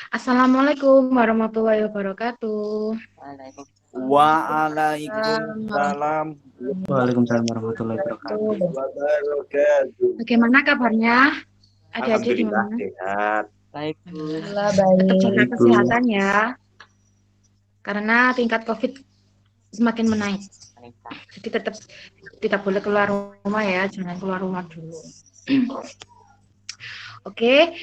Assalamualaikum warahmatullahi wabarakatuh. Waalaikumsalam Waalaikumsalam warahmatullahi wabarakatuh. wabarakatuh. Bagaimana kabarnya? Adik-adik Alhamdulillah gimana? sehat. Alhamdulillah Tetap baik. jaga kesehatan ya, karena tingkat COVID semakin menaik. Jadi tetap tidak boleh keluar rumah ya, jangan keluar rumah dulu. Oke,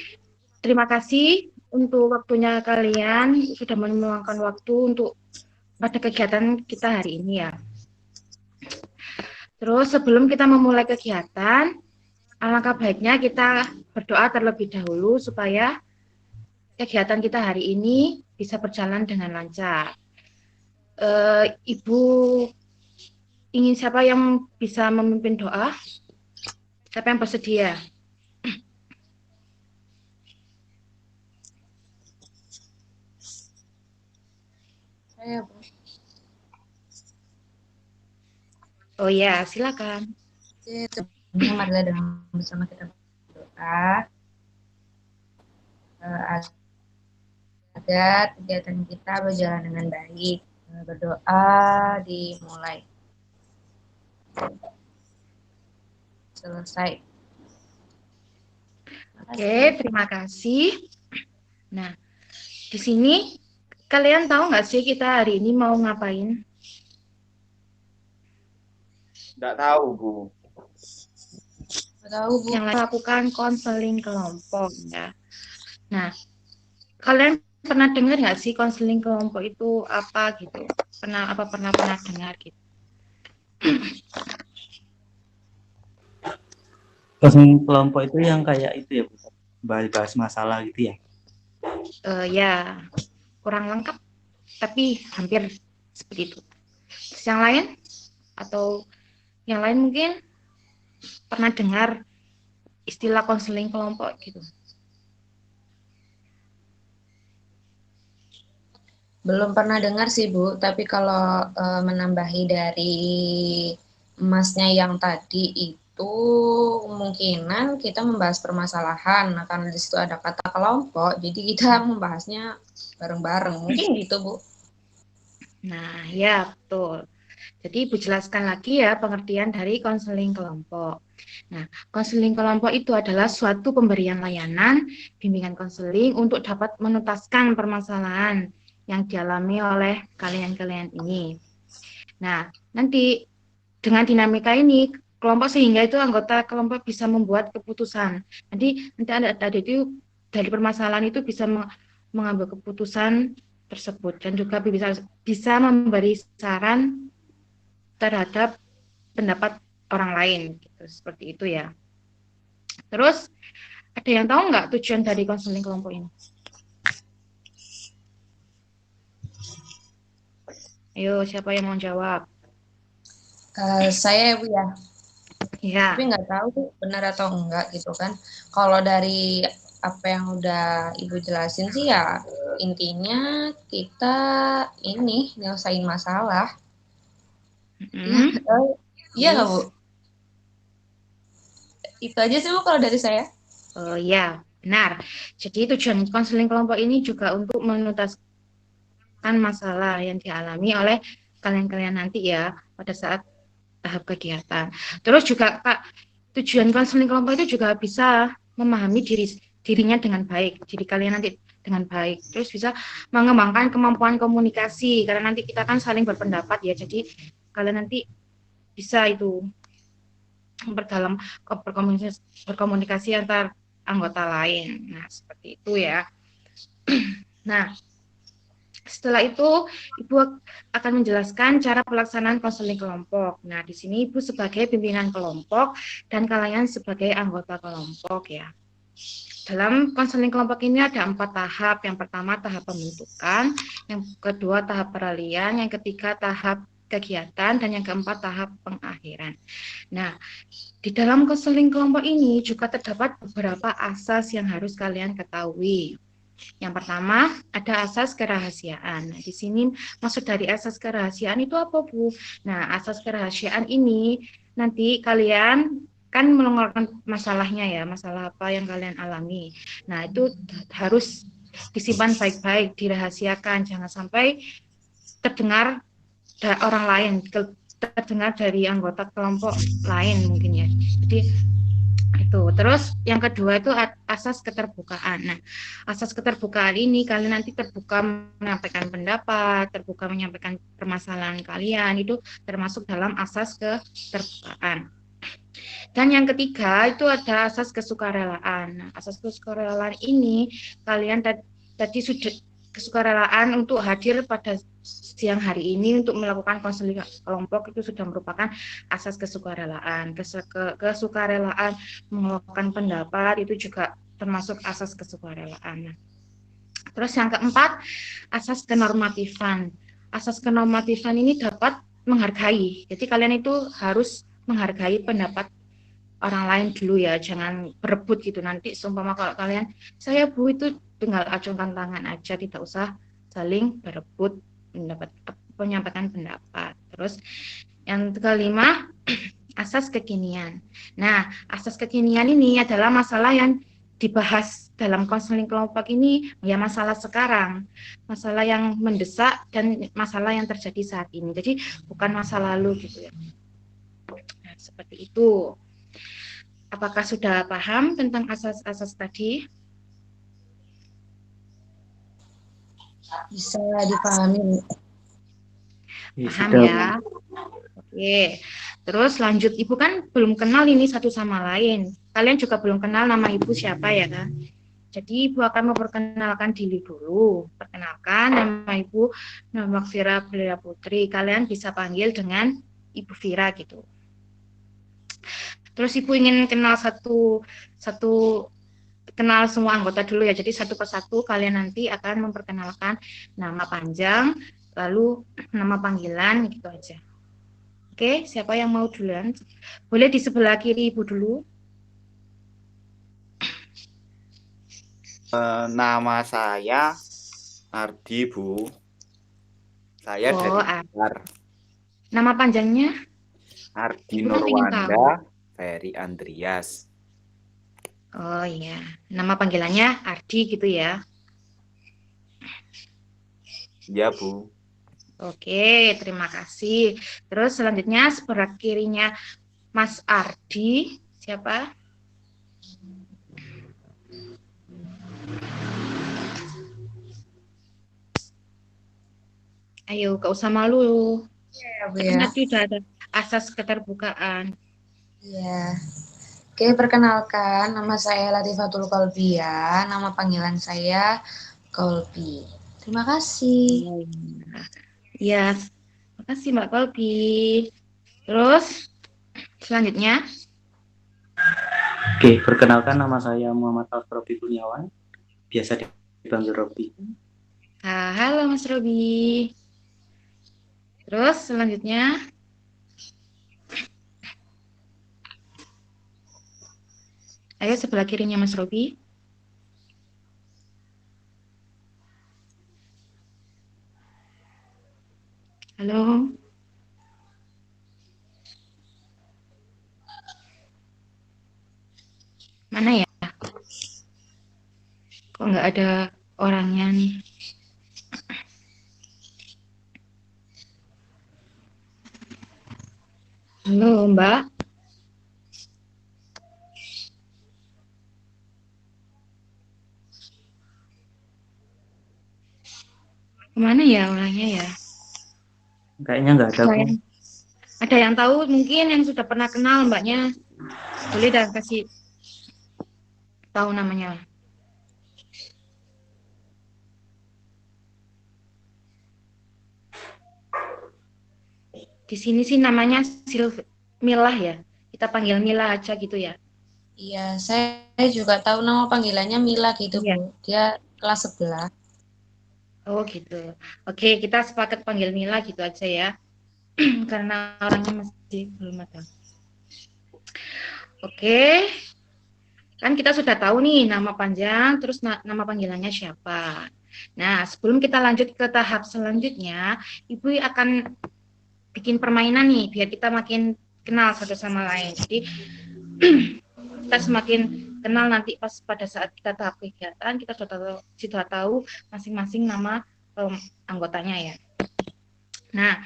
terima kasih untuk waktunya kalian sudah meluangkan waktu untuk pada kegiatan kita hari ini ya. Terus sebelum kita memulai kegiatan, alangkah baiknya kita berdoa terlebih dahulu supaya kegiatan kita hari ini bisa berjalan dengan lancar. Ibu ingin siapa yang bisa memimpin doa? Siapa yang bersedia? Saya Bu. Oh ya, silakan. Sebelumnya marilah dengan bersama kita berdoa agar kegiatan kita berjalan dengan baik. Berdoa dimulai. Selesai. Oke, terima kasih. Nah, di sini kalian tahu nggak sih kita hari ini mau ngapain? Tidak tahu, Bu. Tahu Bu. Yang lakukan konseling kelompok ya. Nah, kalian pernah dengar nggak sih konseling kelompok itu apa gitu? Pernah dengar gitu? Konseling kelompok itu yang kayak itu ya, bahas masalah gitu ya. Ya, kurang lengkap, tapi hampir seperti itu. Terus yang lain atau yang lain mungkin pernah dengar istilah konseling kelompok gitu? Belum pernah dengar sih Bu, tapi kalau menambahi dari emasnya yang tadi itu kemungkinan kita membahas permasalahan. Nah, karena di situ ada kata kelompok, jadi kita membahasnya bareng-bareng. Mungkin gitu Bu. Nah, ya betul. Jadi Ibu jelaskan lagi ya pengertian dari konseling kelompok. Nah, konseling kelompok itu adalah suatu pemberian layanan bimbingan konseling untuk dapat menuntaskan permasalahan yang dialami oleh kalian-kalian ini. Nah, nanti dengan dinamika ini kelompok sehingga itu anggota kelompok bisa membuat keputusan. Nanti ada itu dari permasalahan itu bisa mengambil keputusan tersebut dan juga bisa memberi saran terhadap pendapat orang lain gitu, seperti itu ya. Terus ada yang tahu nggak tujuan dari konseling kelompok ini? Ayo, siapa yang mau jawab? Saya Bu ya. Ya. Tapi nggak tahu benar atau enggak gitu kan. Kalau dari apa yang udah Ibu jelasin sih ya intinya kita ini nyelesain masalah. Iya nggak Bu? Itu aja sih Bu kalau dari saya. Oh ya, benar. Jadi tujuan konseling kelompok ini juga untuk menuntaskan masalah yang dialami oleh kalian-kalian nanti ya pada saat tahap kegiatan. Terus juga Kak, tujuan konseling kelompok itu juga bisa memahami dirinya dengan baik, diri kalian nanti dengan baik. Terus bisa mengembangkan kemampuan komunikasi karena nanti kita kan saling berpendapat ya. Jadi kalian nanti bisa itu memperdalam berkomunikasi antar anggota lain. Nah, seperti itu ya. Nah, setelah itu Ibu akan menjelaskan cara pelaksanaan konseling kelompok. Nah, di sini Ibu sebagai pimpinan kelompok dan kalian sebagai anggota kelompok ya. Dalam konseling kelompok ini ada 4 tahap. Yang pertama tahap pembentukan, yang kedua tahap peralihan, yang ketiga tahap kegiatan, dan yang keempat tahap pengakhiran. Nah, di dalam konseling kelompok ini juga terdapat beberapa asas yang harus kalian ketahui. Yang pertama, ada asas kerahasiaan. Nah, di sini maksud dari asas kerahasiaan itu apa, Bu? Nah, asas kerahasiaan ini nanti kalian kan mengeluarkan masalahnya ya, masalah apa yang kalian alami. Nah, itu harus disimpan baik-baik, dirahasiakan, jangan sampai terdengar orang lain, terdengar dari anggota kelompok lain mungkin ya. Jadi itu. Terus yang kedua itu asas keterbukaan. Nah, asas keterbukaan ini kalian nanti terbuka menyampaikan pendapat, terbuka menyampaikan permasalahan kalian, itu termasuk dalam asas keterbukaan. Dan yang ketiga itu ada asas kesukarelaan. Nah, asas kesukarelaan ini kalian tadi sudah kesukarelaan untuk hadir pada siang hari ini untuk melakukan konseling kelompok itu sudah merupakan asas kesukarelaan. Kesukarelaan mengeluarkan pendapat itu juga termasuk asas kesukarelaan. Nah, terus yang keempat, asas kenormatifan. Asas kenormatifan ini dapat menghargai. Jadi kalian itu harus menghargai pendapat orang lain dulu ya, jangan berebut gitu. Nanti seumpama kalau kalian, saya Bu itu tinggal acungkan tangan aja, tidak usah saling berebut menyampaikan pendapat. Terus yang kelima, asas kekinian. Nah, asas kekinian ini adalah masalah yang dibahas dalam konseling kelompok ini, ya masalah sekarang, masalah yang mendesak dan masalah yang terjadi saat ini. Jadi bukan masa lalu gitu ya. Nah, seperti itu. Apakah sudah paham tentang asas-asas tadi? Bisa dipahami. Paham ya? Oke. Terus lanjut, Ibu kan belum kenal ini satu sama lain. Kalian juga belum kenal nama Ibu siapa ya kan? Jadi Ibu akan memperkenalkan diri dulu. Perkenalkan, nama Ibu, nama Vira Belia Putri. Kalian bisa panggil dengan Ibu Vira gitu. Terus Ibu ingin kenal kenal semua anggota dulu ya. Jadi satu persatu kalian nanti akan memperkenalkan nama panjang, lalu nama panggilan gitu aja. Oke, siapa yang mau duluan? Boleh di sebelah kiri Ibu dulu. Nama saya Ardi, Bu. Saya dari Blitar. Nama panjangnya? Ardi Ibu kan ingin tahu. Nurwanda Ferry Andrias. Oh iya, nama panggilannya Ardi gitu ya? Ya, Bu. Oke, terima kasih. Terus selanjutnya sebelah kirinya Mas Ardi, siapa? Ayo, gak usah malu. Ya, Bu ya. Nanti udah ada asas keterbukaan. Iya. Oke, perkenalkan, nama saya Latifatul Kolbia, nama panggilan saya Kolbi. Terima kasih. Ya, terima kasih Mbak Kolbi. Terus, selanjutnya. Oke, perkenalkan nama saya Muhammad Alfrobi Kurniawan, biasa dipanggil Robi. Halo Mas Robi. Terus, selanjutnya. Ayo sebelah kirinya Mas Robi. Halo. Mana ya? Kok nggak ada orangnya nih? Halo Mbak. Kemana ya orangnya ya? Kayaknya nggak ada, Bu. Ada yang tahu mungkin yang sudah pernah kenal Mbaknya? Boleh dah kasih tahu namanya. Di sini sih namanya Milah ya. Kita panggil Mila aja gitu ya. Iya, saya juga tahu nama panggilannya Mila gitu, Iya. Bu. Dia kelas 11. Oh gitu. Oke, kita sepakat panggil Mila gitu aja ya. Karena orangnya masih belum ada. Oke. Kan kita sudah tahu nih nama panjang, terus nama panggilannya siapa. Nah, sebelum kita lanjut ke tahap selanjutnya, Ibu akan bikin permainan nih, biar kita makin kenal satu sama lain. Jadi, kita semakin kenal nanti pas pada saat kita tahap kegiatan, kita sudah tahu masing-masing nama anggotanya ya. Nah,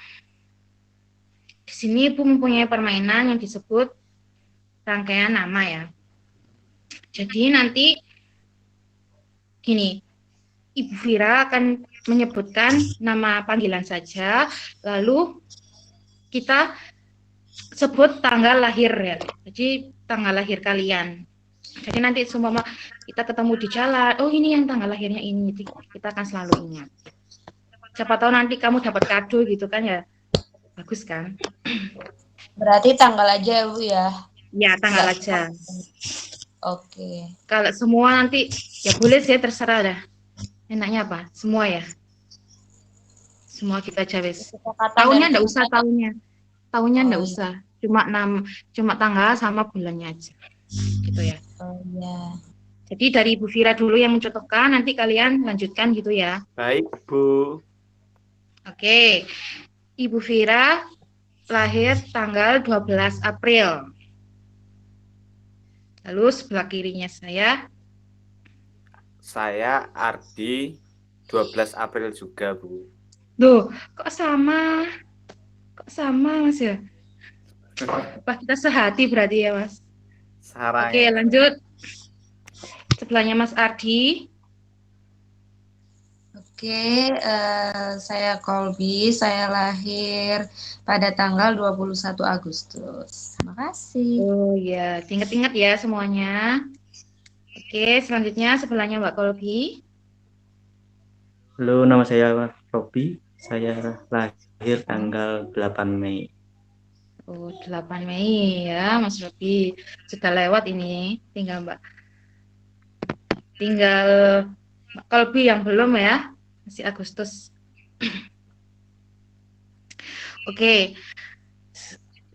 di sini Ibu mempunyai permainan yang disebut rangkaian nama ya. Jadi nanti gini, Ibu Vira akan menyebutkan nama panggilan saja, lalu kita sebut tanggal lahir ya. Jadi tanggal lahir kalian. Jadi nanti semua kita ketemu di jalan, oh ini yang tanggal lahirnya ini, kita akan selalu ingat. Siapa tahu nanti kamu dapat kado gitu kan ya, bagus kan? Berarti tanggal aja ya Bu ya? Ya tanggal aja. Oke. Kalau semua nanti ya boleh sih, terserah dah. Enaknya apa? Semua ya. Semua kita aja wes. Tahunnya enggak usah tahunnya. Tahunnya enggak usah. Cuma tanggal sama bulannya aja. Gitu ya. Oh ya. Jadi dari Ibu Vira dulu yang mencontohkan, nanti kalian lanjutkan gitu ya. Baik, Bu. Oke. Ibu Vira lahir tanggal 12 April. Lalu sebelah kirinya saya Ardi 12 April juga, Bu. Duh, kok sama? Kok sama, Mas ya? Wah, kita sehati berarti ya, Mas. Sarang. Oke, lanjut. Sebelahnya Mas Ardi. Oke, saya Kolbi, saya lahir pada tanggal 21 Agustus. Terima kasih. Oh ya, ingat-ingat ya semuanya. Oke, selanjutnya sebelahnya Mbak Kolbi. Halo, nama saya Robi. Saya lahir tanggal 8 Mei. Oh, 8 Mei ya, Mas Robi. Sudah lewat ini. Tinggal Mbak Kolbi yang belum ya. Masih Agustus. Oke.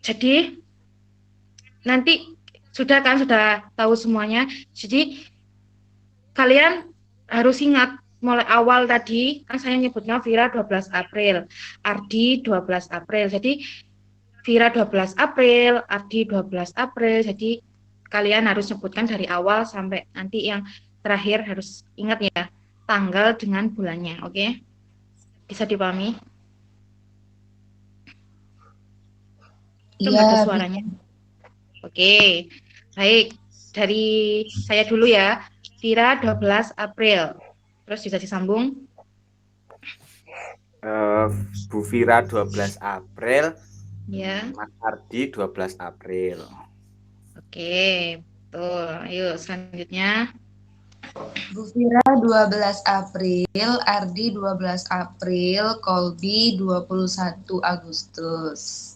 Jadi nanti sudah tahu semuanya. Jadi kalian harus ingat mulai awal tadi kan saya nyebutnya Vira 12 April, Ardi 12 April. Jadi Vira 12 April, Ardi 12 April. Jadi kalian harus sebutkan dari awal sampai nanti yang terakhir, harus ingat ya tanggal dengan bulannya. Oke? Bisa dipahami? Itu nggak ada suaranya. Oke, baik. Dari saya dulu ya. Vira 12 April. Terus bisa disambung. Bu Vira 12 April. Ya. Mas Ardi 12 April. Oke, betul. Ayo selanjutnya. Bu Vira 12 April, Ardi 12 April, Kolbi 21 Agustus.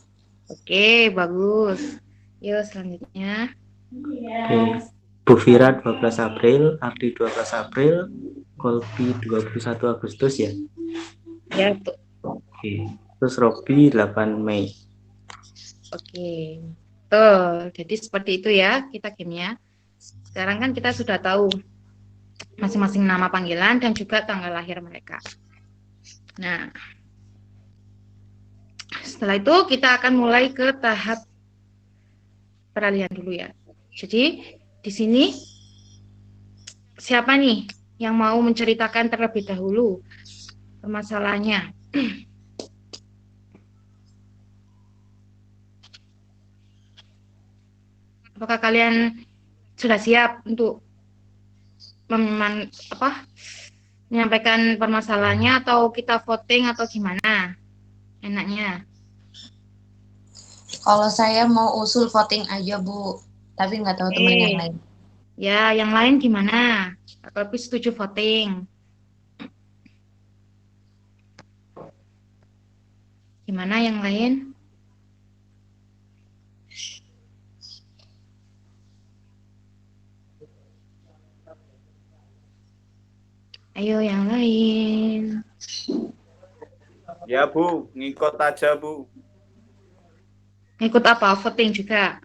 Oke, bagus. Yuk selanjutnya. Oke. Bu Vira 12 April, Ardi 12 April, Kolbi 21 Agustus ya? Ya, betul. Oke. Terus Robi 8 Mei. Oke. Betul. Jadi seperti itu ya kita gamenya. Sekarang kan kita sudah tahu masing-masing nama panggilan dan juga tanggal lahir mereka. Nah, setelah itu kita akan mulai ke tahap peralihan dulu ya. Jadi di sini siapa nih yang mau menceritakan terlebih dahulu permasalahannya? Apakah kalian sudah siap untuk menyampaikan permasalahannya, atau kita voting atau gimana? Enaknya. Kalau saya mau usul voting aja Bu, tapi nggak tahu teman yang lain. Ya, yang lain gimana? Kalau setuju voting. Gimana yang lain? Ayo yang lain. Ya Bu, ngikut aja Bu. Ngikut apa? Voting juga?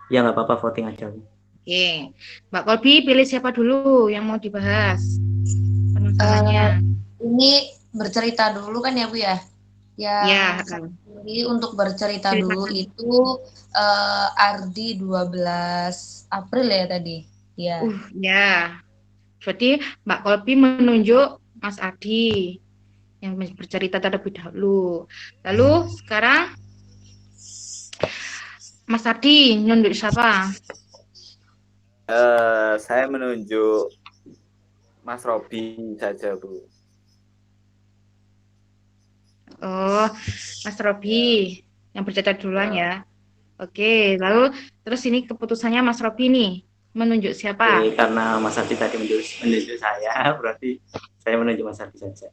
Ya nggak apa-apa, voting aja Bu. Oke, Mbak Kolbi pilih siapa dulu yang mau dibahas permasalahannya? Ini bercerita dulu kan ya Bu ya? Ya. Jadi untuk bercerita dulu itu Ardi 12 April ya tadi. Ya. Ya. Berarti Mbak Kolpi menunjuk Mas Adi yang bercerita terlebih dahulu. Lalu sekarang Mas Adi nunjuk siapa? Saya menunjuk Mas Robi saja, Bu. Oh, Mas Robi yang bercerita duluan Ya. ya. Oke, lalu terus ini keputusannya Mas Robi nih menunjuk siapa? Oke, karena Mas Adi tadi menunjuk saya, berarti saya menunjuk Mas Adi saja.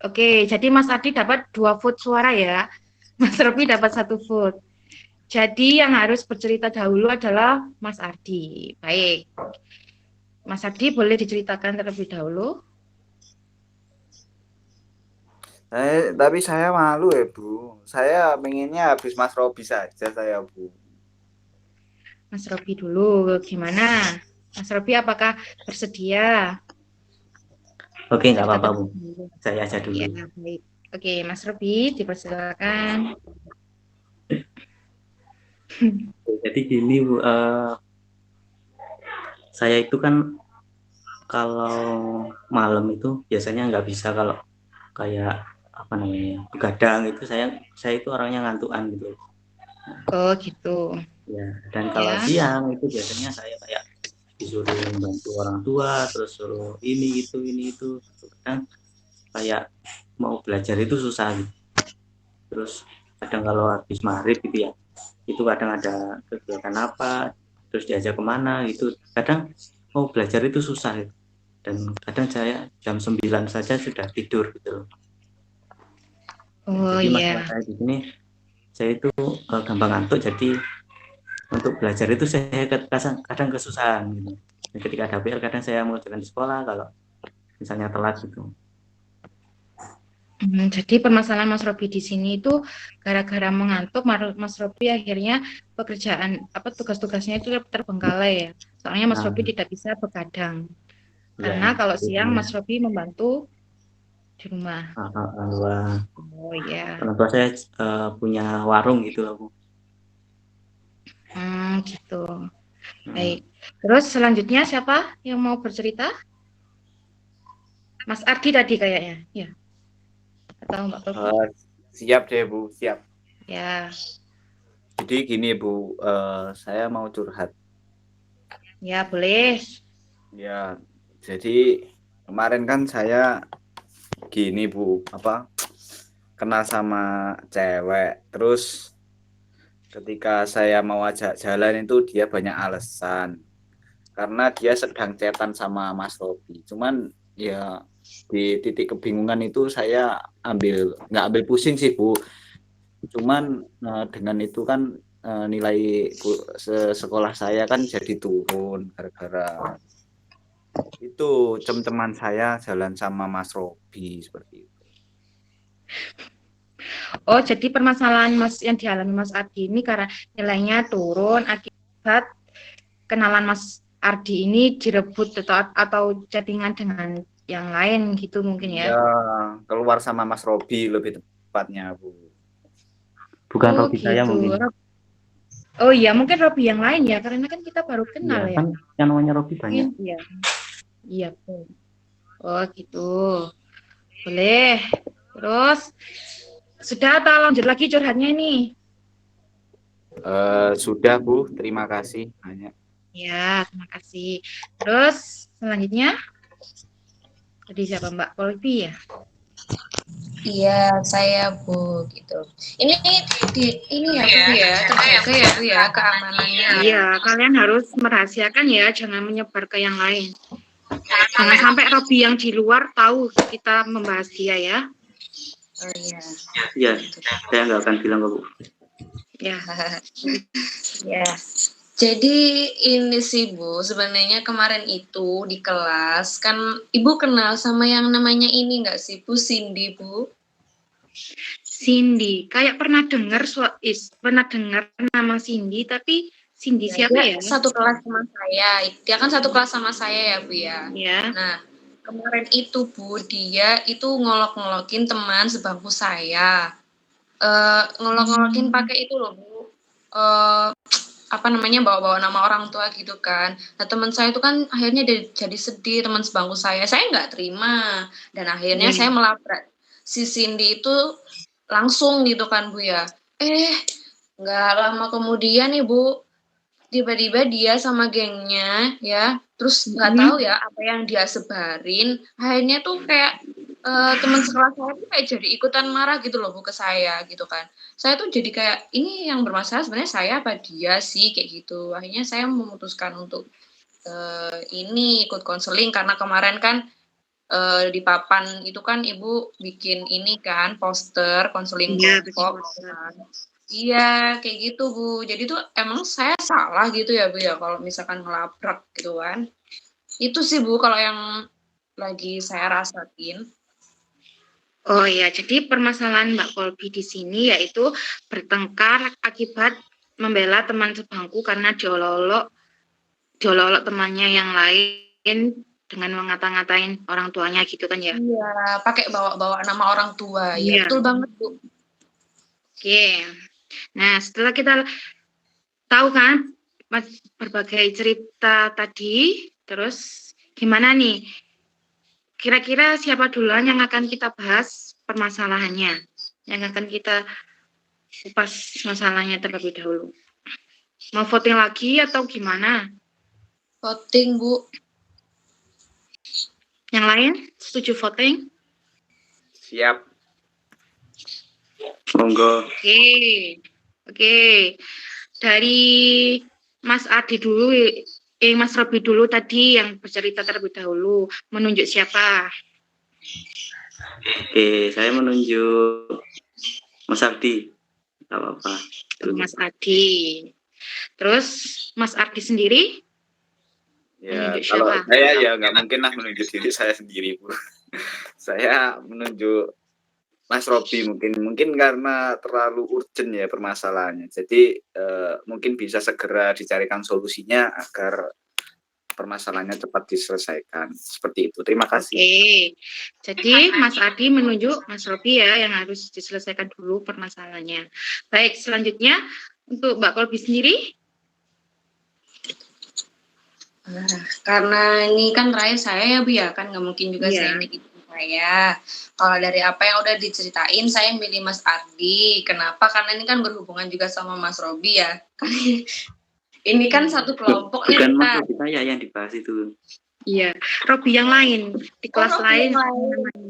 Oke, jadi Mas Adi dapat 2 vote suara ya. Mas Robi dapat 1 vote. Jadi yang harus bercerita dahulu adalah Mas Adi. Baik, Mas Adi boleh diceritakan terlebih dahulu. Tapi saya malu ya, Bu. Saya pengennya habis Mas Robi saja saya, Bu. Mas Robi dulu, gimana? Mas Robi apakah bersedia? Oke, nggak Cerita apa-apa, Bu. terlebih dahulu. Saya aja Ya, dulu. baik. Oke, Mas Robi, dipersilakan. Jadi gini, Bu. Saya itu kan kalau malam itu biasanya nggak bisa, kalau kayak apa namanya begadang itu saya itu orangnya ngantukan gitu Oh, gitu. ya. Dan kalau Ya. siang itu biasanya saya kayak disuruh bantu orang tua, terus suruh ini itu kadang kayak mau belajar itu susah gitu. Terus kadang kalau habis maghrib gitu ya, itu kadang ada kegiatan apa, terus diajak kemana gitu, kadang mau belajar itu susah gitu. Dan kadang saya jam 9 saja sudah tidur gitu. Oh, Jadi masalah iya. saya di sini, saya itu gampang ngantuk, jadi untuk belajar itu saya kadang kesusahan gitu. Dan ketika ada PR kadang saya mengerjakan di sekolah kalau misalnya telat gitu. Jadi permasalahan Mas Robi di sini itu gara-gara mengantuk, Mas Robi akhirnya pekerjaan apa tugas-tugasnya itu terbengkalai ya. Soalnya Mas Nah, Robi tidak bisa begadang. ya Karena kalau itu siang ya. Mas Robi membantu di rumah. Dua Oh ya, orang tua saya punya warung gitu aku. gitu. Nah, Baik. Terus selanjutnya siapa yang mau bercerita? Mas Ardi tadi kayaknya, ya. Atau Mbak Robi? Eh, siap deh, Bu. Siap. Ya, Jadi gini, Bu. Saya mau curhat. ya boleh. Ya, jadi kemarin kan saya gini, Bu. Kenal sama cewek. Terus ketika saya mau ajak jalan itu dia banyak alasan. Karena dia sedang chatan sama Mas Robi. Cuman ya di titik kebingungan itu saya nggak ambil pusing sih, Bu. Cuman dengan itu kan nilai sekolah saya kan jadi turun gara-gara itu teman-teman saya jalan sama Mas Robi seperti itu. Oh, jadi permasalahan Mas yang dialami Mas Ardi ini karena nilainya turun akibat kenalan Mas Ardi ini direbut atau chattingan dengan yang lain gitu mungkin ya. Ya, keluar sama Mas Robi lebih tepatnya, Bu. bukan Oh, hobi saya gitu. mungkin. Oh iya, mungkin Robi yang lain ya, karena kan kita baru Ya kenal ya. kan yang namanya Robi banyak. Mungkin iya. Iya, betul. Oh, gitu. Boleh. Terus sudah atau lanjut lagi curhatnya nih? Sudah, Bu. Terima kasih. Hanya Ya, terima kasih. Terus selanjutnya tadi siapa Mbak Polvi ya? Iya, saya Bu gitu. Ini ini ya Bu ya, terjaga ya Bu ya keamanannya ya. Iya, kalian harus merahasiakan ya, jangan menyebar ke yang lain. Jangan sampai Robi yang di luar tahu kita membahas dia ya. Oh iya. Iya, saya nggak akan bilang ke Bu. Ya, Ya. Jadi ini sih Bu, sebenarnya kemarin itu di kelas kan Ibu kenal sama yang namanya ini nggak sih Bu, Cindy Bu? Cindy. Kayak pernah dengar nama Cindy, tapi Cindy Ya, siapa dia ya? satu kelas sama saya. Dia kan satu kelas sama saya ya Bu ya. Ya. Nah, kemarin itu Bu, dia itu ngolok-ngolokin teman sebangku saya. Ngolok-ngolokin pakai itu loh Bu. apa namanya, bawa-bawa nama orang tua gitu kan. Nah, teman saya itu kan akhirnya jadi sedih, teman sebangku saya nggak terima dan akhirnya saya melabrak si Cindy itu langsung gitu kan Bu ya. Nggak lama kemudian nih Bu, tiba-tiba dia sama gengnya ya, terus nggak tahu ya apa yang dia sebarin, akhirnya tuh kayak teman sekelas saya tuh kayak jadi ikutan marah gitu loh Bu ke saya gitu kan. Saya tuh jadi kayak ini yang bermasalah sebenarnya saya apa dia sih kayak gitu. Akhirnya saya memutuskan untuk ini ikut konseling karena kemarin kan di papan itu kan Ibu bikin ini kan poster konseling kelompok kan. Iya, kayak gitu Bu. Jadi tuh emang saya salah gitu ya Bu ya kalau misalkan ngelabrak gitu kan. Itu sih Bu kalau yang lagi saya rasain. Oh ya, jadi permasalahan Mbak Kolbi di sini yaitu bertengkar akibat membela teman sebangku karena diolok-olok temannya yang lain dengan ngata-ngatain orang tuanya gitu kan ya? Iya, pakai bawa-bawa nama orang tua. Iya, Iya. betul banget Bu. Oke. Nah, setelah kita tahu kan berbagai cerita tadi, terus gimana nih? Kira-kira siapa duluan yang akan kita bahas permasalahannya? Yang akan kita kupas masalahnya terlebih dahulu. Mau voting lagi atau gimana? Voting Bu. Yang lain setuju voting? Siap. Monggo. Oke. Dari Mas Adi dulu, Mas Robi dulu tadi yang bercerita terlebih dahulu. Menunjuk siapa? Oke, saya menunjuk Mas Abdi. Gak apa-apa. Mas Adi. Terus Mas Ardi sendiri? Ya, Menunjuk kalau siapa? saya ya nggak mungkin lah menunjuk diri saya sendiri, Bu. Saya menunjuk Mas Robi mungkin karena terlalu urgent ya permasalahannya. Jadi mungkin bisa segera dicarikan solusinya agar permasalahannya cepat diselesaikan. Seperti itu. Terima kasih. Oke. Jadi Mas Adi menunjuk Mas Robi ya yang harus diselesaikan dulu permasalahannya. Baik, selanjutnya untuk Mbak Kolbi sendiri? Karena ini kan terakhir saya ya Bu ya, kan nggak mungkin juga saya ini gitu saya. Kalau dari apa yang udah diceritain, saya milih Mas Ardi. Kenapa? Karena ini kan berhubungan juga sama Mas Robi ya. Ini kan satu kelompok nih Bukan kita. Mas Robi saya yang dibahas itu. Iya, Robi yang lain di kelas lain.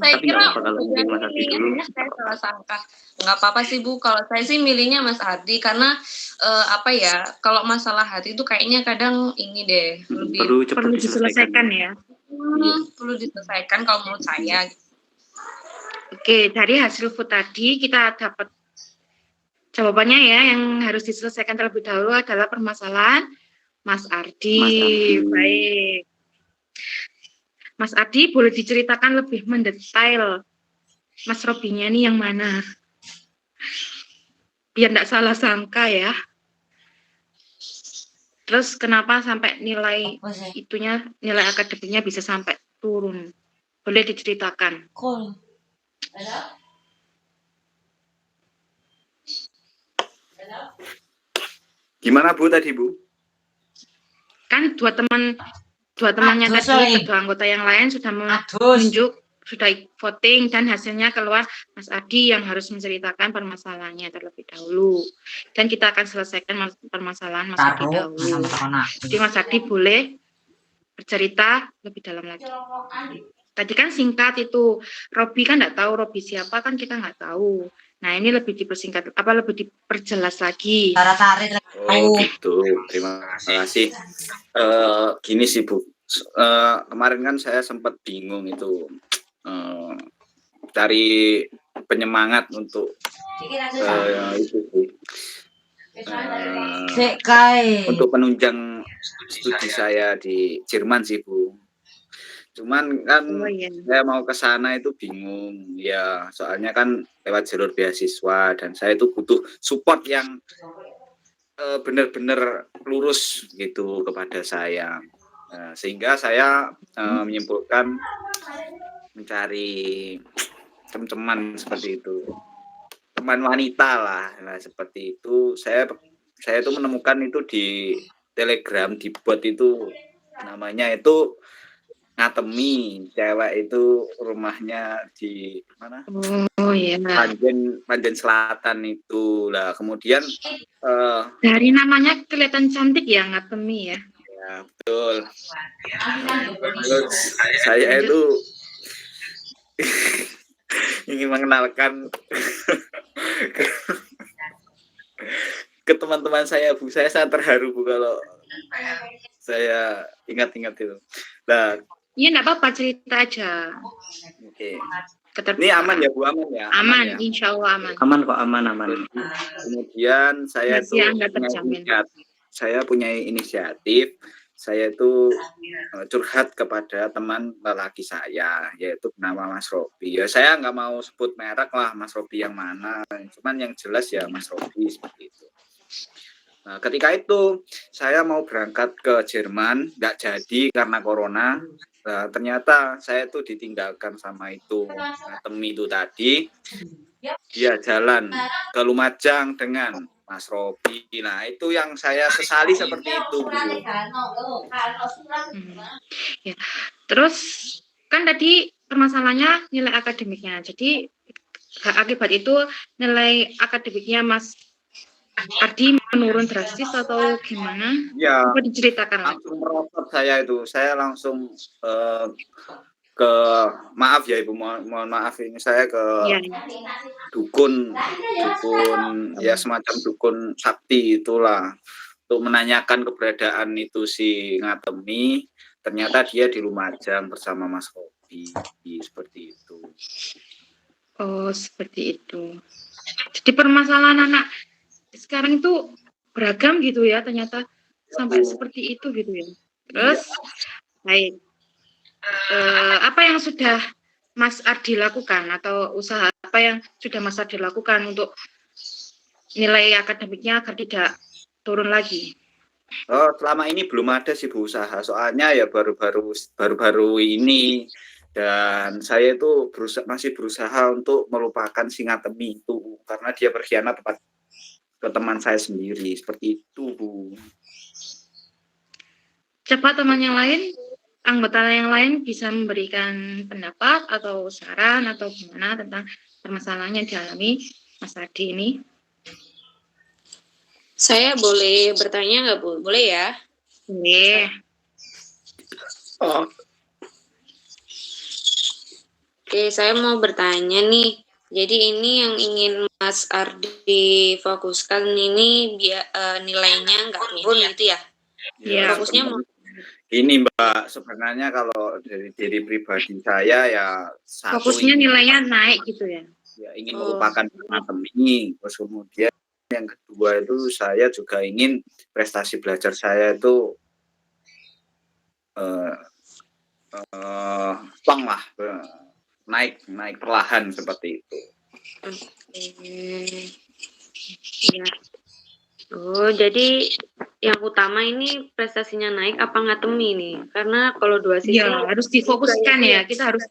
Saya Tapi kira nggak apa-apa kalau milih Mas Ardi dulu. saya salah sangka. Nggak apa-apa sih Bu, kalau saya sih milihnya Mas Ardi karena apa ya, kalau masalah hati itu kayaknya kadang ini deh lebih Perlu diselesaikan ya. perlu diselesaikan kalau menurut saya. Oke, dari hasil vote tadi kita dapat jawabannya ya, yang harus diselesaikan terlebih dahulu adalah permasalahan Mas Ardi. Baik. Mas Ardi, boleh diceritakan lebih mendetail Mas Robinya nih yang mana? Biar tidak salah sangka ya. Terus kenapa sampai nilai nilai akademiknya bisa sampai turun? Boleh diceritakan? Gimana Bu tadi Bu? Kan dua temannya tadi, kedua anggota yang lain sudah menunjuk, sudah voting dan hasilnya keluar Mas Adi yang harus menceritakan permasalahannya terlebih dahulu. Dan kita akan selesaikan permasalahan Mas Adi dahulu. Jadi Mas Adi boleh bercerita lebih dalam lagi. Tadi kan singkat itu, Robi kan nggak tahu Robi siapa, kan kita nggak tahu. Nah ini lebih dipersingkat, lebih diperjelas lagi. Oh gitu, terima kasih. Gini sih Bu, kemarin kan saya sempat bingung itu cari penyemangat untuk itu Bu. Untuk penunjang studi saya di Jerman sih Bu. Cuman kan saya mau ke sana itu bingung ya, soalnya kan lewat jalur beasiswa dan saya itu butuh support yang benar-benar lurus gitu kepada saya. Sehingga saya menyimpulkan mencari teman seperti itu, teman wanita lah. Nah seperti itu saya saya itu menemukan itu di Telegram, di bot itu namanya itu Ngatemi, cewek itu rumahnya di mana? Oh iya. Panjen Selatan itu lah. Kemudian Dari namanya kelihatan cantik ya, Ngatemi ya. ya betul. Terus saya itu ingin mengenalkan ke teman-teman saya, Bu. Saya sangat terharu, Bu, kalau saya ingat-ingat itu. Nah, Iya, enggak apa-apa, cerita aja. oke. Keterbukaan. Ini aman ya, Bu? Aman ya? Aman, ya? insya Allah aman. Aman kok, aman. Kemudian saya Rahasia itu nggak terjamin. punya inisiatif. Saya itu curhat kepada teman lelaki saya, yaitu bernama Mas Robi. Ya, saya nggak mau sebut merek lah, Mas Robi yang mana. Cuman yang jelas ya Mas Robi, seperti itu. Nah, ketika itu saya mau berangkat ke Jerman, nggak jadi karena corona. Nah, ternyata saya tuh ditinggalkan sama itu Ngatemi itu tadi. Dia jalan ke Lumajang dengan Mas Robi. Nah, itu yang saya sesali seperti itu, Bu. Ya. Terus kan tadi permasalahannya nilai akademiknya. Jadi akibat itu nilai akademiknya Mas Ardi menurun drastis atau gimana? Ya, Coba diceritakan. langsung merosot saya itu. Saya langsung ke maaf ya Ibu, mohon maaf ini saya ke Ya. dukun ya, semacam dukun sakti itulah, untuk menanyakan keberadaan itu si Ngatemi. Ternyata dia di Lumajang bersama Mas Robi, seperti itu. Oh, seperti itu. Jadi permasalahan anak sekarang itu beragam gitu ya, ternyata sampai seperti itu gitu ya. Terus baik, apa yang sudah Mas Ardi lakukan atau usaha apa yang sudah Mas Ardi lakukan untuk nilai akademiknya agar tidak turun lagi? Oh, selama ini belum ada sih Bu usaha, soalnya ya baru-baru ini, dan saya itu masih berusaha untuk melupakan si Ngatemi itu karena dia berkhianat ke teman saya sendiri, seperti itu, Bu. Coba teman yang lain, anggota yang lain bisa memberikan pendapat atau saran atau gimana tentang permasalahan yang dialami Mas Ardi ini. Saya boleh bertanya nggak, Bu? Boleh ya? Boleh. Oh. Oke, saya mau bertanya nih. Jadi ini yang ingin Mas Ardi fokuskan ini nilainya nggak turun gitu ya? Ya. Fokusnya mau Ini Mbak, sebenarnya kalau dari diri pribadi saya ya Fokusnya nilainya naik gitu ya? Ya, ingin melupakan Ngatemi. Terus kemudian yang kedua itu saya juga ingin prestasi belajar saya itu plong lah, naik perlahan seperti itu. Ya. Oh, jadi yang utama ini prestasinya naik apa Ngatemi nih? Karena kalau dua sisi harus difokuskan ya. Kita harus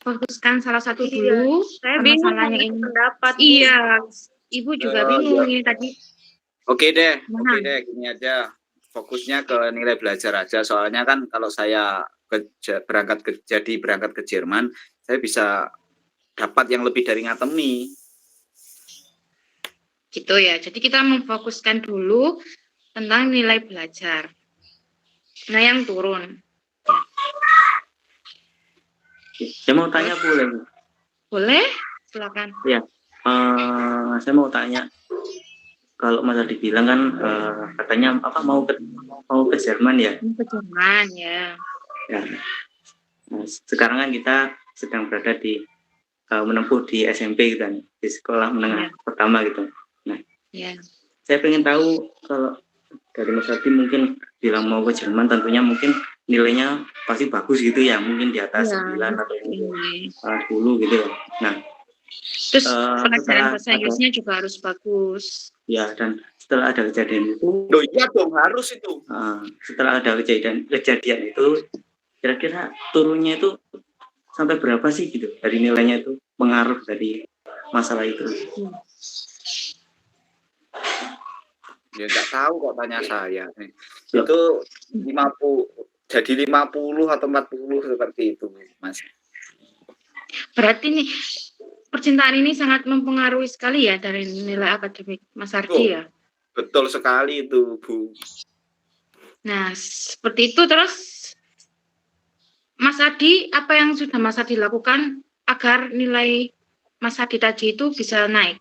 fokuskan salah satu dulu. Saya bingung yang ingin pendapat. Iya, Ibu juga bingung ini tadi. Oke deh, gini aja. Fokusnya ke nilai belajar aja. Soalnya kan kalau saya berangkat ke Jerman, saya bisa dapat yang lebih dari Ngatemi. Gitu ya. Jadi kita memfokuskan dulu tentang nilai belajar. Nah, yang turun. Saya mau tanya boleh? Boleh? Silakan. Ya, saya mau tanya. Kalau Mas Ardi bilang kan katanya apa mau ke Jerman ya? Ke Jerman ya. Ya. Nah, sekarang kan kita sedang berada di menempuh di SMP gitu kan, di sekolah menengah pertama gitu. Nah, saya pengen tahu kalau dari Mas Ardi mungkin bilang mau ke Jerman, tentunya mungkin nilainya pasti bagus gitu ya, mungkin di atas 9 atau 10 gitu ya. Nah, terus pelajaran bahasa Inggrisnya juga harus bagus. Ya, dan setelah ada kejadian itu, iya dong, harus itu. Setelah ada kejadian itu, kira-kira turunnya itu sampai berapa sih gitu dari nilainya itu, pengaruh dari masalah itu? Ya nggak tahu kok, tanya saya nih. Loh. Itu 50 jadi 50 atau 40 seperti itu, Mas. Berarti nih percintaan ini sangat mempengaruhi sekali ya dari nilai akademik Mas Ardi ya. Betul sekali itu, Bu. Nah, seperti itu. Terus Mas Ardi, apa yang sudah Mas Ardi lakukan agar nilai Mas Ardi tadi itu bisa naik?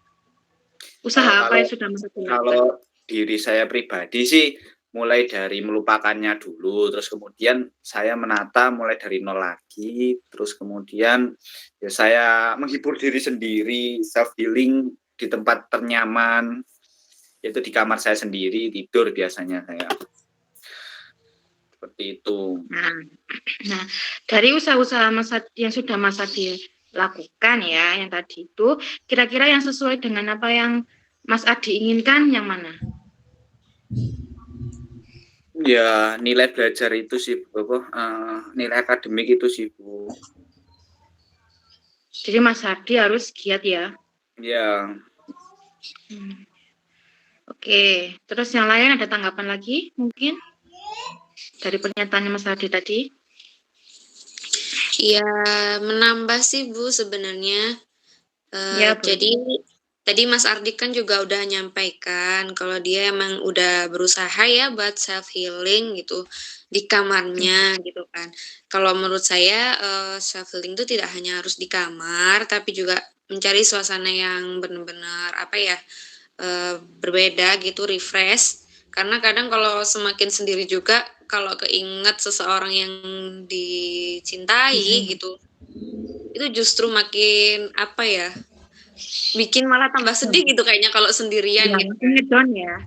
Usaha apa yang sudah Mas Ardi lakukan? Kalau diri saya pribadi sih mulai dari melupakannya dulu, terus kemudian saya menata mulai dari nol lagi, terus kemudian ya saya menghibur diri sendiri, self healing di tempat ternyaman, yaitu di kamar saya sendiri, tidur biasanya saya. Seperti itu. Nah, dari usaha-usaha yang sudah Mas Ardi lakukan ya, yang tadi itu, kira-kira yang sesuai dengan apa yang Mas Ardi inginkan yang mana? Ya, nilai belajar itu sih, nilai akademik itu sih, Bu. Jadi Mas Ardi harus giat ya. Ya. Oke, terus yang lain ada tanggapan lagi mungkin dari pernyataan Mas Ardi tadi? Ya, menambah sih Bu sebenarnya. Ya, Jadi tadi Mas Ardi kan juga udah nyampaikan kalau dia emang udah berusaha ya buat self healing gitu di kamarnya gitu kan. Kalau menurut saya self healing itu tidak hanya harus di kamar, tapi juga mencari suasana yang benar-benar apa ya berbeda gitu, refresh. Karena kadang kalau semakin sendiri juga, kalau keinget seseorang yang dicintai gitu, itu justru makin apa ya? Bikin malah tambah sedih gitu kayaknya kalau sendirian gitu. Ngedon ya.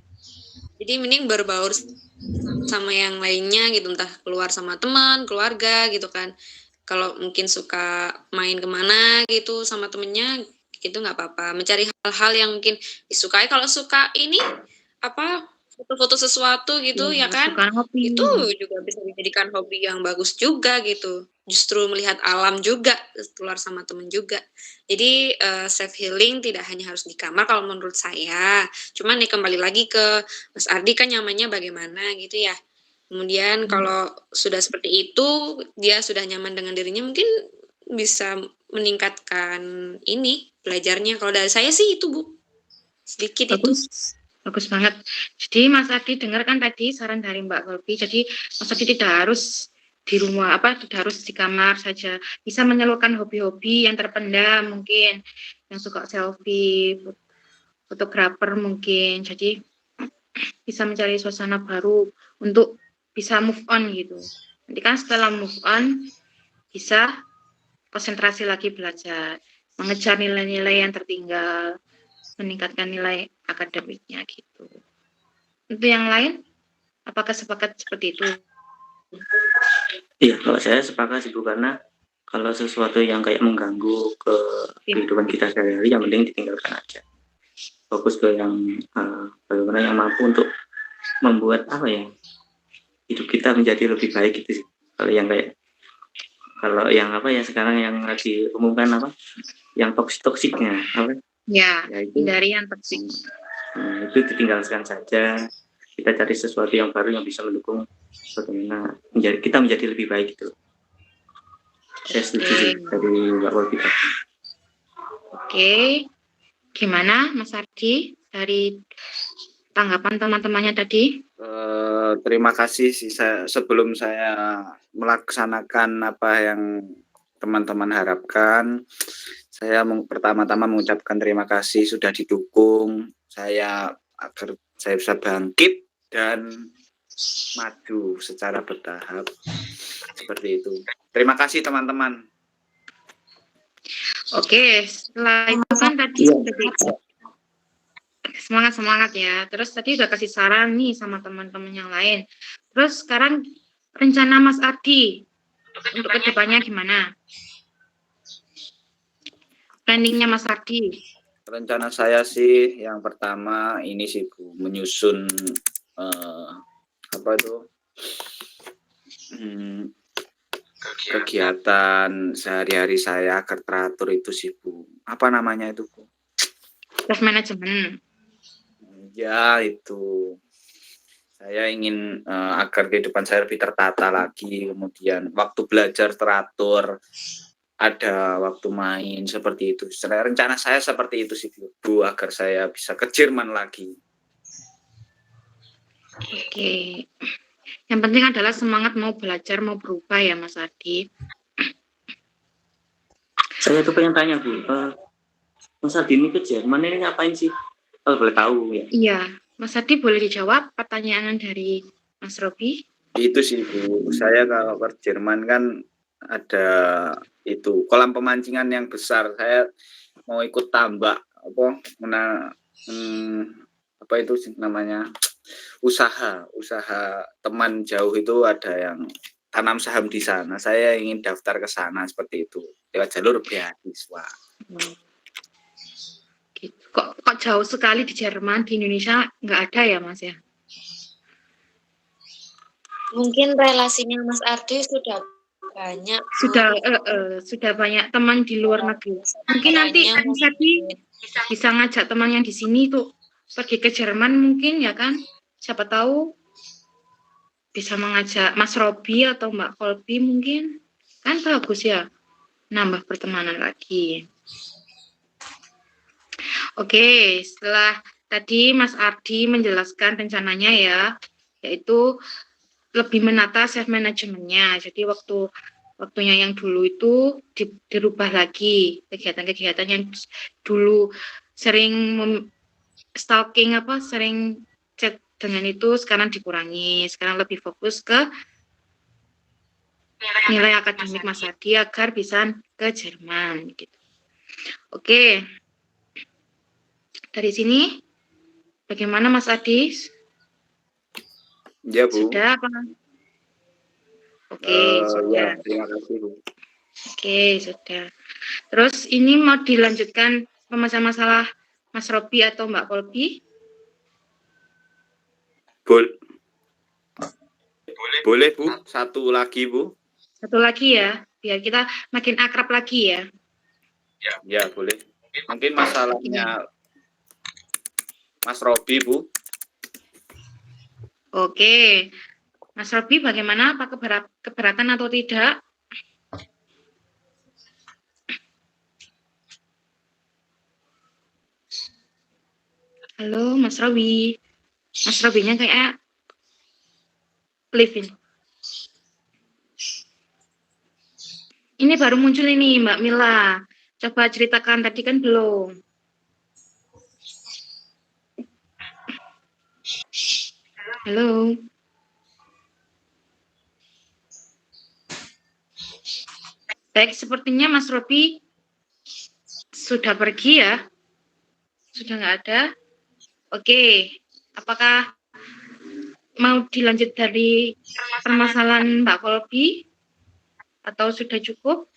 Jadi mending berbaur sama yang lainnya gitu, entah keluar sama teman, keluarga gitu kan. Kalau mungkin suka main kemana gitu sama temennya, itu nggak apa-apa. Mencari hal-hal yang mungkin disukai. Kalau suka ini apa foto-foto sesuatu gitu ya kan, itu juga bisa dijadikan hobi yang bagus juga gitu. Justru melihat alam juga, keluar sama temen juga. Jadi self healing tidak hanya harus di kamar kalau menurut saya. Cuman nih kembali lagi ke Mas Ardi kan nyamannya bagaimana gitu ya. Kemudian kalau sudah seperti itu, dia sudah nyaman dengan dirinya, mungkin bisa meningkatkan ini belajarnya. Kalau dari saya sih itu Bu, sedikit itu. Bagus banget. Jadi Mas Ardi dengar kan tadi saran dari Mbak Golpi. Jadi Mas Ardi tidak harus di rumah, tidak harus di kamar saja. Bisa menyalurkan hobi-hobi yang terpendam mungkin, yang suka selfie, fotografer mungkin. Jadi bisa mencari suasana baru untuk bisa move on gitu. Nanti kan setelah move on bisa konsentrasi lagi belajar, mengejar nilai-nilai yang tertinggal, meningkatkan nilai akademiknya gitu. Untuk yang lain, apakah sepakat seperti itu? Iya, kalau saya sepakat sih Bu, karena kalau sesuatu yang kayak mengganggu ke kehidupan kita sehari-hari, yang mending ditinggalkan aja. Fokus ke yang bagaimana yang mampu untuk membuat apa ya hidup kita menjadi lebih baik gitu sih. Kalau yang apa ya sekarang yang lagi umumkan apa yang toksiknya apa ya itu hindari yang toksik. Itu ditinggalkan saja, kita cari sesuatu yang baru yang bisa mendukung bagaimana kita menjadi lebih baik gitu. Saya setuju sih dari Mbak Wolfi. Oke, gimana Mas Ardi dari tanggapan teman-temannya tadi? Terima kasih sih, sebelum saya melaksanakan apa yang teman-teman harapkan, saya pertama-tama mengucapkan terima kasih sudah didukung saya agar saya bisa bangkit dan maju secara bertahap seperti itu. Terima kasih teman-teman. Oke, setelah itu kan tadi semangat ya. Terus tadi udah kasih saran nih sama teman-teman yang lain. Terus sekarang rencana Mas Ardi untuk kedepannya gimana? Planningnya Mas Ardi? Rencana saya sih yang pertama ini sih Bu, menyusun kegiatan sehari-hari saya agar teratur itu sih Bu. Apa namanya itu Bu? Self management. Ya, itu. Saya ingin agar kehidupan saya lebih tertata lagi, kemudian waktu belajar teratur, ada waktu main seperti itu. Rencana saya seperti itu sih, Bu, agar saya bisa ke Jerman lagi. Oke. Yang penting adalah semangat mau belajar, mau berubah ya Mas Adi. Saya tuh pengen tanya Bu, Mas Adi ini ke Jerman ini ngapain sih? Kalau boleh tahu ya. Iya, Mas Adi boleh dijawab pertanyaan dari Mas Robi? Itu sih, Bu. Saya kalau ke Jerman kan ada itu kolam pemancingan yang besar. Saya mau ikut tambak apa itu namanya, usaha teman jauh itu ada yang tanam saham di sana. Saya ingin daftar ke sana seperti itu lewat jalur beasiswa. Kok jauh sekali di Jerman, di Indonesia nggak ada ya Mas ya? Mungkin relasinya Mas Ardi sudah banyak. Sudah banyak teman di luar negeri. Mungkin nanti Mas Adi bisa ngajak teman yang di sini tuh pergi ke Jerman mungkin ya kan? Siapa tahu bisa mengajak Mas Robi atau Mbak Kolbi mungkin. Kan bagus ya, nambah pertemanan lagi. Oke, setelah tadi Mas Ardi menjelaskan rencananya ya, yaitu lebih menata self managementnya. Jadi waktunya yang dulu itu dirubah lagi, kegiatan-kegiatan yang dulu sering stalking sering chat dengan itu sekarang dikurangi. Sekarang lebih fokus ke nilai akademik Mas Adi agar bisa ke Jerman gitu. Oke. Dari sini bagaimana Mas Adi? Ya, Bu. Sudah apa? Oke, sudah. Ya, terima kasih, Bu. Oke, sudah. Terus ini mau dilanjutkan masalah Mas Robi atau Mbak Kolbi? Boleh, Bu. Satu lagi, Bu. Satu lagi ya, biar kita makin akrab lagi ya. Ya, boleh. Mungkin masalahnya Mas Robi, Bu. Oke. Mas Robi bagaimana? Apa keberatan atau tidak? Halo, Mas Robi. Mas Robinya kayak live-in. Ini baru muncul ini, Mbak Mila. Coba ceritakan, tadi kan belum. Halo. Baik, sepertinya Mas Robi sudah pergi ya. Sudah nggak ada. Oke, apakah mau dilanjut dari permasalahan Mbak Kolbi? Atau sudah cukup?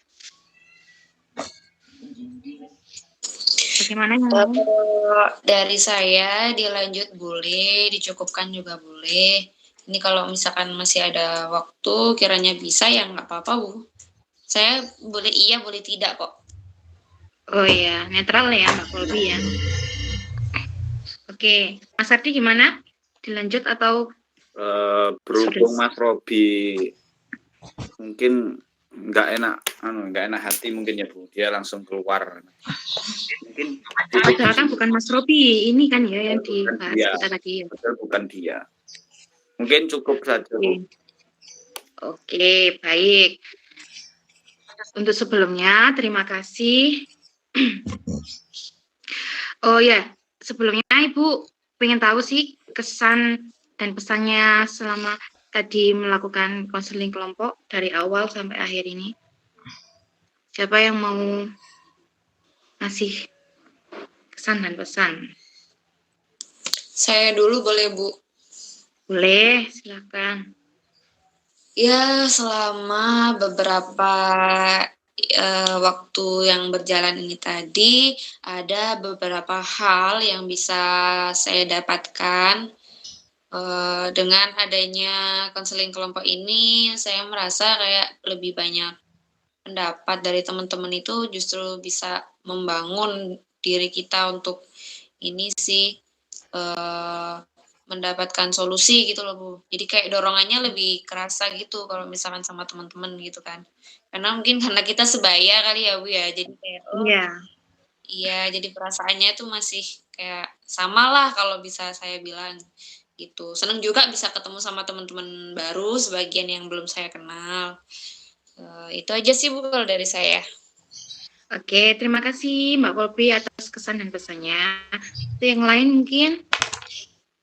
Bagaimana yang mau? Dari saya dilanjut boleh, dicukupkan juga boleh. Ini kalau misalkan masih ada waktu, kiranya bisa ya nggak apa-apa Bu. Saya boleh iya, boleh tidak kok. Oh ya, netral ya Mbak Kolbi ya. Oke, Mas Ardi gimana? Dilanjut atau? Berhubung Mas Robi mungkin nggak enak hati mungkin ya Bu, dia langsung keluar. Mungkin Padahal kan bukan Mas Robi, ini kan ya yang dibahas kita tadi. Bukan dia. Mungkin cukup saja Bu. Oke, baik. Untuk sebelumnya terima kasih. Oh ya, sebelumnya Ibu pengen tahu sih kesan dan pesannya selama tadi melakukan konseling kelompok dari awal sampai akhir ini. Siapa yang mau ngasih kesan dan pesan? Saya dulu boleh Bu? Boleh, silakan. Ya, selama beberapa waktu yang berjalan ini tadi, ada beberapa hal yang bisa saya dapatkan. Dengan adanya konseling kelompok ini, saya merasa kayak lebih banyak pendapat dari teman-teman itu justru bisa membangun diri kita untuk ini sih, mendapatkan solusi gitu loh Bu. Jadi kayak dorongannya lebih kerasa gitu kalau misalkan sama teman-teman gitu kan. Karena mungkin karena kita sebaya kali ya Bu ya. Jadi kayak Iya. iya, jadi perasaannya tuh masih kayak samalah kalau bisa saya bilang gitu. Seneng juga bisa ketemu sama teman-teman baru sebagian yang belum saya kenal. Itu aja sih Bu kalau dari saya. Oke, terima kasih Mbak Polpi atas kesan dan pesannya. Itu yang lain mungkin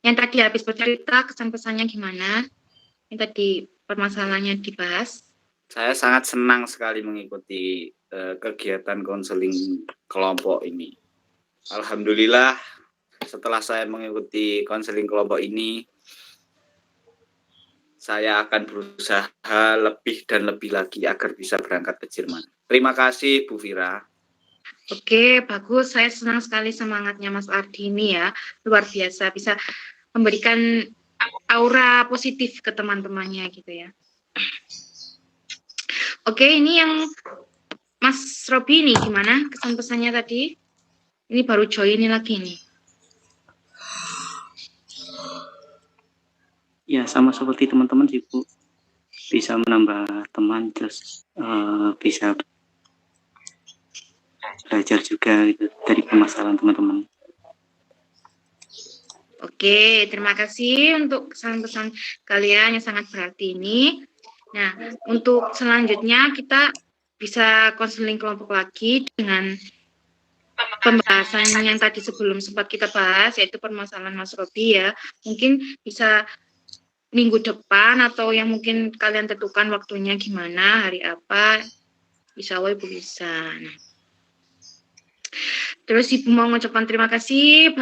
yang tadi habis bercerita kesan pesannya gimana? Yang tadi permasalahannya dibahas. Saya sangat senang sekali mengikuti kegiatan konseling kelompok ini. Alhamdulillah setelah saya mengikuti konseling kelompok ini, saya akan berusaha lebih dan lebih lagi agar bisa berangkat ke Jerman. Terima kasih Bu Fira. Oke, bagus. Saya senang sekali semangatnya Mas Ardi ini ya. Luar biasa, bisa memberikan aura positif ke teman-temannya gitu ya. Oke, ini yang Mas Robi nih, gimana kesan pesannya tadi? Ini baru join ini lagi nih. Ya sama seperti teman-teman sih Bu, bisa menambah teman, terus bisa belajar juga gitu dari permasalahan teman-teman. Oke, terima kasih untuk kesan-pesan kalian yang sangat berarti ini. Nah, untuk selanjutnya kita bisa konseling kelompok lagi dengan pembahasan yang tadi sebelum sempat kita bahas, yaitu permasalahan Mas Robi ya. Mungkin bisa minggu depan atau yang mungkin kalian tentukan waktunya gimana, hari apa, insya Allah Ibu bisa. Nah, terus Ibu mau mengucapkan terima kasih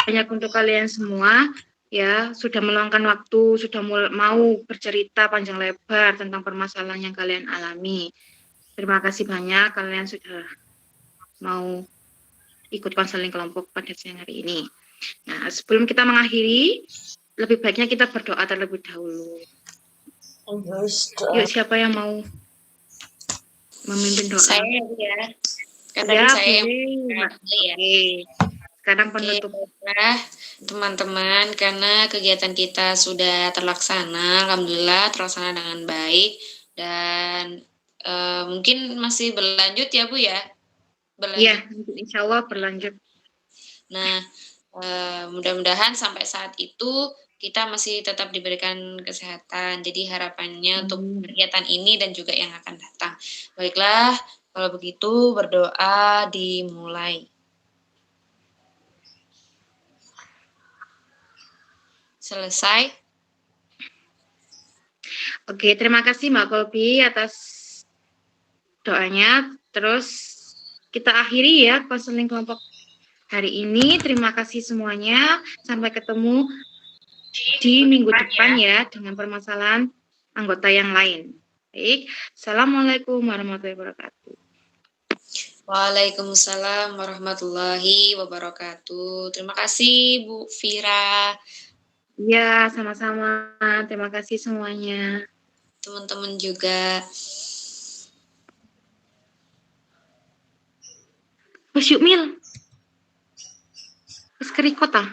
banyak untuk kalian semua ya, sudah meluangkan waktu, sudah mau bercerita panjang lebar tentang permasalahan yang kalian alami. Terima kasih banyak kalian sudah mau ikut konseling kelompok pada siang hari ini. Nah, sebelum kita mengakhiri, lebih baiknya kita berdoa terlebih dahulu. Yuk, siapa yang mau memimpin doa? Saya ya. Karena Ya, saya boleh. yang ya. Oke. Sekarang penutup. Baiklah, teman-teman, karena kegiatan kita sudah terlaksana, alhamdulillah terlaksana dengan baik dan mungkin masih berlanjut ya Bu ya. Iya, Berlanjut. insya Allah berlanjut. Nah, mudah-mudahan sampai saat itu kita masih tetap diberikan kesehatan. Jadi harapannya untuk kegiatan ini dan juga yang akan datang. Baiklah, kalau begitu berdoa dimulai. Selesai. Oke, terima kasih Mbak Kolbi atas doanya. Terus kita akhiri ya konseling kelompok hari ini. Terima kasih semuanya. Sampai ketemu di minggu depan ya dengan permasalahan anggota yang lain. Baik, Assalamualaikum warahmatullahi wabarakatuh. Waalaikumsalam warahmatullahi wabarakatuh. Terima kasih Bu Fira. Ya, sama-sama. Terima kasih semuanya. Teman-teman juga. Mas Yukmil. Wis kerikot ah.